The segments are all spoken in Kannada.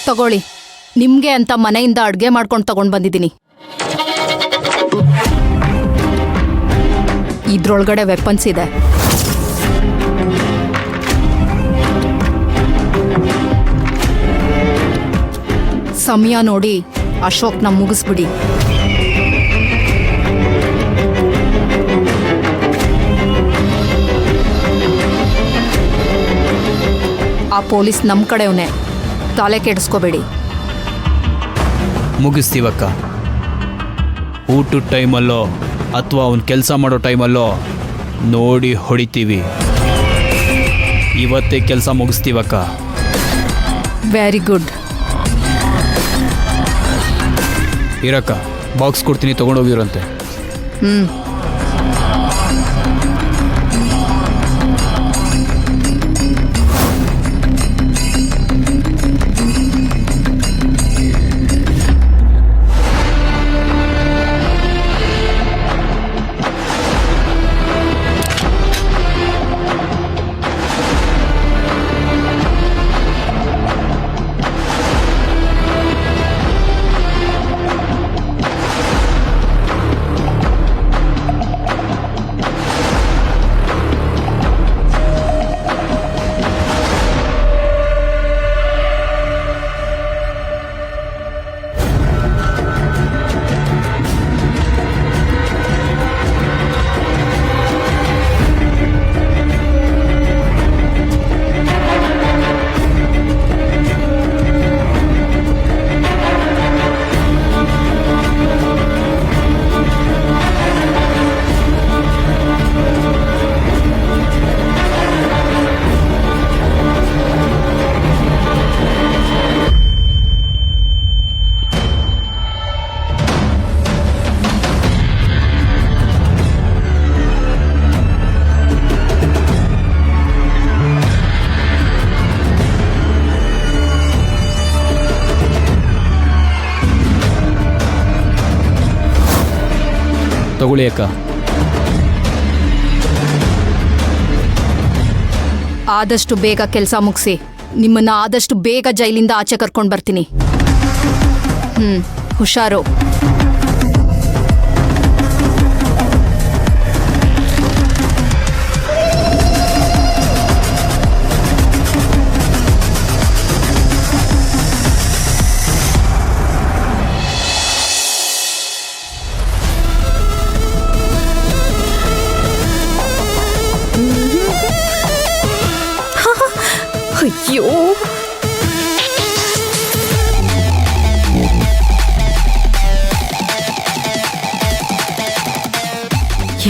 ತಗೊಳ್ಳಿ, ನಿಮ್ಗೆ ಅಂತ ಮನೆಯಿಂದ ಅಡ್ಗೆ ಮಾಡ್ಕೊಂಡು ತಗೊಂಡ್ ಬಂದಿದ್ದೀನಿ. ಇದ್ರೊಳಗಡೆ ವೆಪನ್ಸ್ ಇದೆ. ಸಮಯ ನೋಡಿ ಅಶೋಕ್ನ ಮುಗಿಸ್ಬಿಡಿ. ಆ ಪೊಲೀಸ್ ನಮ್ಮ ಕಡೆಯವನೇ, ತಲೆ ಕೆಡಿಸ್ಕೋಬೇಡಿ. ಮುಗಿಸ್ತೀವಕ್ಕ. ಊಟದ ಟೈಮಲ್ಲೋ ಅಥವಾ ಅವ್ನು ಕೆಲಸ ಮಾಡೋ ಟೈಮಲ್ಲೋ ನೋಡಿ ಹೊಡಿತೀವಿ. ಇವತ್ತೇ ಕೆಲಸ ಮುಗಿಸ್ತೀವಕ್ಕ. Very good. ಇರಕ್ಕ, ಬಾಕ್ಸ್ ಕೊಡ್ತೀನಿ, ತೊಗೊಂಡೋಗಿರಂತೆ. ತಗೊಳ್ಳಿ ಅಕ್ಕ. ಆದಷ್ಟು ಬೇಗ ಕೆಲಸ ಮುಗಿಸಿ ನಿಮ್ಮನ್ನ ಆದಷ್ಟು ಬೇಗ ಜೈಲಿಂದ ಆಚೆ ಕರ್ಕೊಂಡು ಬರ್ತೀನಿ. ಹುಷಾರು. ಅಯ್ಯೋ,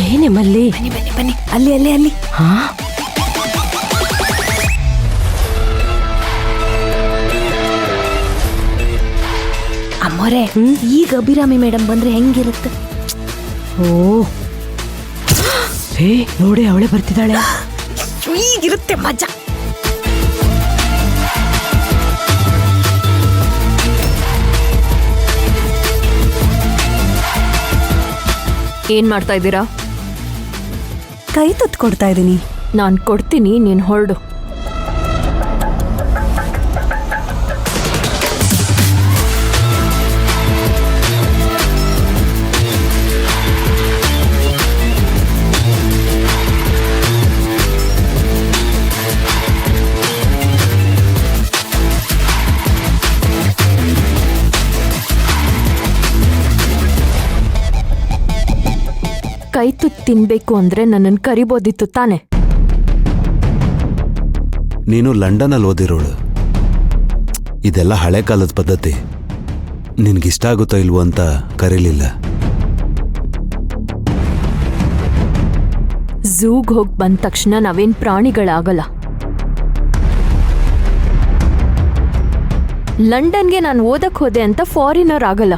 ಏನೇ ಮಲ್ಲಿ? ಬನ್ನಿ ಬನ್ನಿ ಬನ್ನಿ, ಅಲ್ಲಿ ಅಲ್ಲಿ ಅಲ್ಲಿ. ಹಾ, ಅಮ್ಮೋರೆ, ಈಗ ಅಭಿರಾಮಿ ಮೇಡಮ್ ಬಂದ್ರೆ ಹೆಂಗಿರುತ್ತೆ? ಓ ಹೇ, ನೋಡಿ ಅವಳೆ ಬರ್ತಿದ್ದಾಳೆ. ಈಗಿರುತ್ತೆ ಮಜಾ. ಏನ್ ಮಾಡ್ತಾ ಇದ್ದೀರಾ? ಕೈ ತುತ್ತು ಕೊಡ್ತಾ ಇದ್ದೀನಿ. ನಾನು ಕೊಡ್ತೀನಿ, ನೀನು ಹೊರಡು. ಕೈ ತುತ್ತು ತಿನ್ಬೇಕು ಅಂದ್ರೆ ನನ್ನನ್ನು ಕರಿಬೋದಿತ್ತು ತಾನೆ. ನೀನು ಲಂಡನಲ್ಲಿ ಓದಿರೋಳು, ಇದೆಲ್ಲ ಹಳೆ ಕಾಲದ ಪದ್ಧತಿ. ನಿನ್ಗಿಷ್ಟ ಆಗುತ್ತೋ ಇಲ್ವೋ ಅಂತ ಕರೀಲಿಲ್ಲ. ಝೂಗ್ ಹೋಗಿ ಬಂದ ತಕ್ಷಣ ನಾವೇನ್ ಪ್ರಾಣಿಗಳಾಗಲ್ಲ. ಲಂಡನ್ಗೆ ನಾನು ಓದಕ್ ಹೋದೆ ಅಂತ ಫಾರಿನರ್ ಆಗಲ್ಲ.